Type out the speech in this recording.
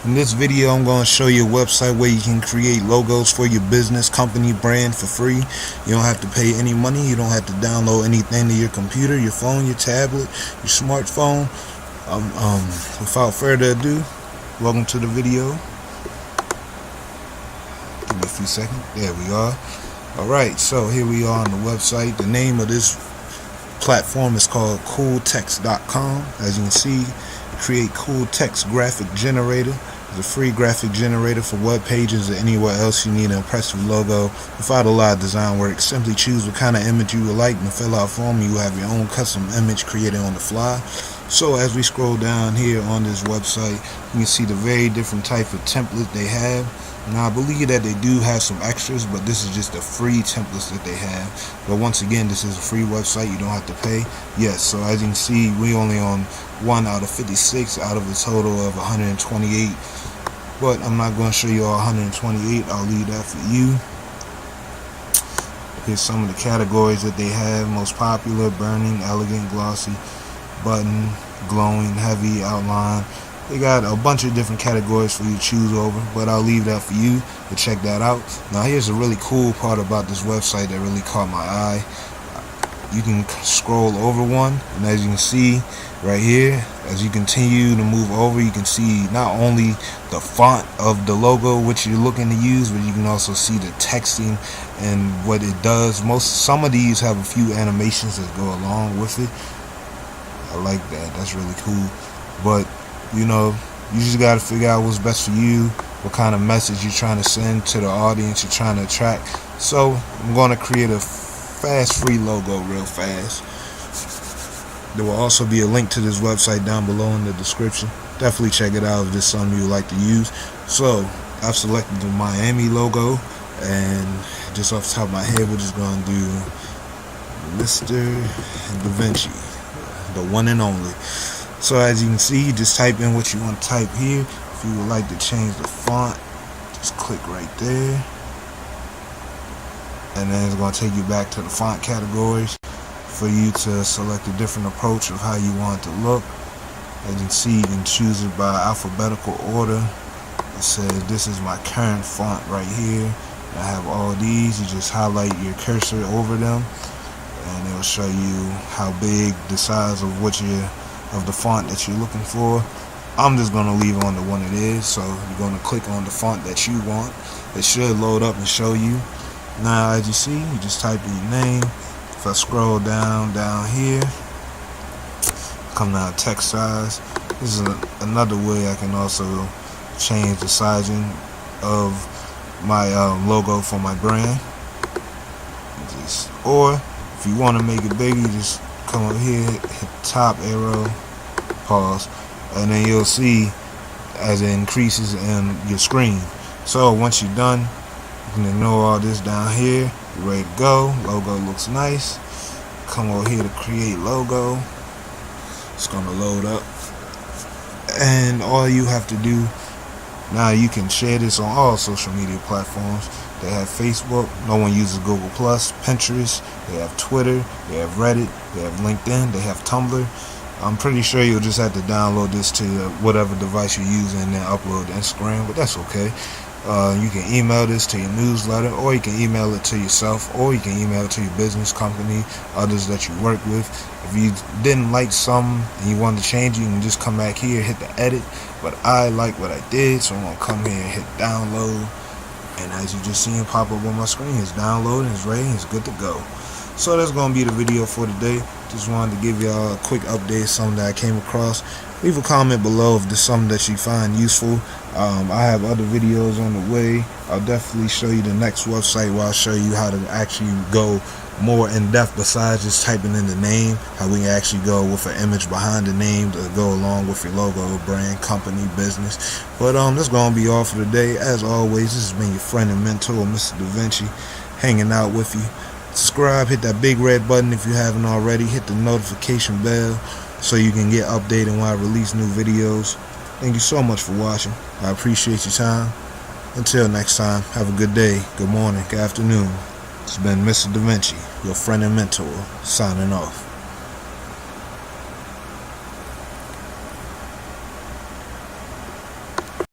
In this video, I'm going to show you a website where you can create logos for your business, company, brand for free. You don't have to pay any money. You don't have to download anything to your computer, your phone, your tablet, your smartphone. Without further ado, welcome to the video. Give me a few seconds. There we are. Alright, so here we are on the website. The name of this platform is called cooltext.com. As you can see, create cool text graphic generator. It's a free graphic generator for web pages or anywhere else you need an impressive logo without a lot of design work. Simply choose what kind of image you would like and fill out a form. You will have your own custom image created on the fly. So as we scroll down here on this website, you can see the very different type of template they have. Now I believe that they do have some extras, but this is just the free templates that they have. But once again, this is a free website, you don't have to pay. Yes, so as you can see, we only on 1 out of 56 out of a total of 128. But I'm not going to show you all 128, I'll leave that for you. Here's some of the categories that they have. Most popular, burning, elegant, glossy, button, glowing, heavy, outline. They got a bunch of different categories for you to choose over, but I'll leave that for you to check that out. Now here's a really cool part about this website that really caught my eye. You can scroll over one, and as you can see right here, as you continue to move over, you can see not only the font of the logo which you're looking to use, but you can also see the texting and what it does. Some of these have a few animations that go along with it. I like that. That's really cool. But you know, you just got to figure out what's best for you, what kind of message you're trying to send to the audience you're trying to attract. So I'm going to create a fast free logo real fast. There will also be a link to this website down below in the description. Definitely check it out if this is something you would like to use. So I've selected the Miami logo, and just off the top of my head, we're just going to do Mr. Da Vinci, the one and only. So as you can see, just type in what you want to type here. If you would like to change the font, just click right there, and then it's going to take you back to the font categories for you to select a different approach of how you want it to look. As you can see, you can choose it by alphabetical order. It says this is my current font right here. I have all these. You just highlight your cursor over them, and it will show you how big, the size of of the font that you're looking for. I'm just going to leave on the one it is. So you're going to click on the font that you want. It should load up and show you. Now as you see, you just type in your name. If I scroll down here, come down to text size. This is another way I can also change the sizing of my logo for my brand. Or if you want to make it bigger, you just come over here, hit top arrow, pause, and then you'll see as it increases in your screen. So once you're done, you can ignore all this down here. You're ready to go. Logo looks nice. Come over here to create logo. It's gonna load up, and all you have to do now, you can share this on all social media platforms. They have Facebook. No one uses Google Plus, Pinterest. They have Twitter. They have Reddit. They have LinkedIn. They have Tumblr. I'm pretty sure you'll just have to download this to whatever device you're using and then upload to Instagram, but that's okay. You can email this to your newsletter, or you can email it to yourself, or you can email it to your business company, others that you work with. If you didn't like something and you want to change it, you can just come back here, hit the edit. But I like what I did, so I'm going to come here and hit download. And as you just seen pop up on my screen, it's downloading, it's ready, it's good to go. So that's going to be the video for today. Just wanted to give y'all a quick update, something that I came across. Leave a comment below if there's something that you find useful. I have other videos on the way. I'll definitely show you the next website where I'll show you how to actually go more in depth besides just typing in the name, how we can actually go with an image behind the name to go along with your logo, brand, company, business. But that's gonna be all for today. As always, this has been your friend and mentor, Mr. Da Vinci, hanging out with you. Subscribe, hit that big red button if you haven't already. Hit the notification bell so you can get updated when I release new videos. Thank you so much for watching. I appreciate your time. Until next time, have a good day, good morning, good afternoon. It's been Mr. Da Vinci, your friend and mentor, signing off.